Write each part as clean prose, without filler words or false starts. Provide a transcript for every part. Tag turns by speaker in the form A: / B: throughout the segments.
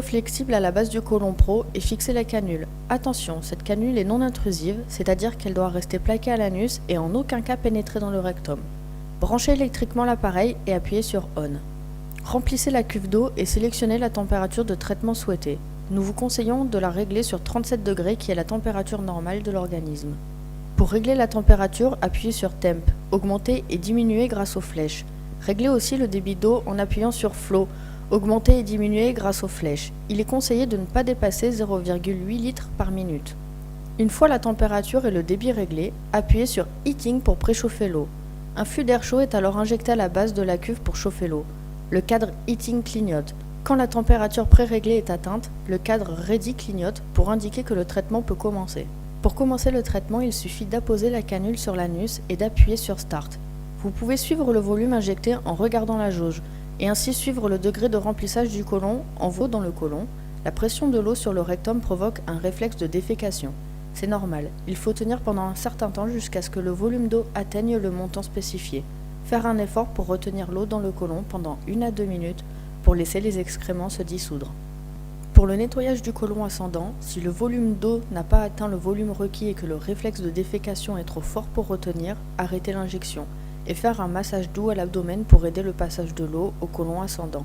A: Flexible à la base du côlon pro et fixer la canule. Attention, cette canule est non intrusive, c'est-à-dire qu'elle doit rester plaquée à l'anus et en aucun cas pénétrer dans le rectum. Branchez électriquement l'appareil et appuyez sur ON. Remplissez la cuve d'eau et sélectionnez la température de traitement souhaitée. Nous vous conseillons de la régler sur 37 degrés qui est la température normale de l'organisme. Pour régler la température, appuyez sur Temp, augmenter et diminuer grâce aux flèches. Réglez aussi le débit d'eau en appuyant sur Flow, augmenter et diminuer grâce aux flèches. Il est conseillé de ne pas dépasser 0,8 litres par minute. Une fois la température et le débit réglés, appuyez sur Heating pour préchauffer l'eau. Un flux d'air chaud est alors injecté à la base de la cuve pour chauffer l'eau. Le cadre Heating clignote. Quand la température pré-réglée est atteinte, le cadre Ready clignote pour indiquer que le traitement peut commencer. Pour commencer le traitement, il suffit d'apposer la canule sur l'anus et d'appuyer sur Start. Vous pouvez suivre le volume injecté en regardant la jauge et ainsi suivre le degré de remplissage du côlon en veau dans le côlon. La pression de l'eau sur le rectum provoque un réflexe de défécation. C'est normal, il faut tenir pendant un certain temps jusqu'à ce que le volume d'eau atteigne le montant spécifié. Faire un effort pour retenir l'eau dans le côlon pendant 1 à 2 minutes pour laisser les excréments se dissoudre. Pour le nettoyage du côlon ascendant, si le volume d'eau n'a pas atteint le volume requis et que le réflexe de défécation est trop fort pour retenir, arrêtez l'injection et faire un massage doux à l'abdomen pour aider le passage de l'eau au côlon ascendant.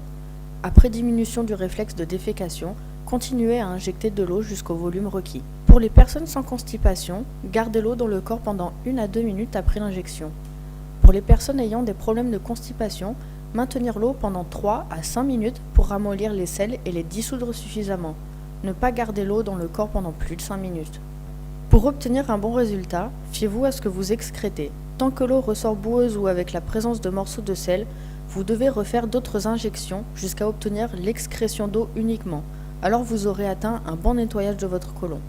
A: Après diminution du réflexe de défécation, continuez à injecter de l'eau jusqu'au volume requis. Pour les personnes sans constipation, gardez l'eau dans le corps pendant 1 à 2 minutes après l'injection. Pour les personnes ayant des problèmes de constipation, maintenir l'eau pendant 3 à 5 minutes pour ramollir les selles et les dissoudre suffisamment. Ne pas garder l'eau dans le corps pendant plus de 5 minutes. Pour obtenir un bon résultat, fiez-vous à ce que vous excrétez. Tant que l'eau ressort boueuse ou avec la présence de morceaux de sel, vous devez refaire d'autres injections jusqu'à obtenir l'excrétion d'eau uniquement. Alors vous aurez atteint un bon nettoyage de votre côlon.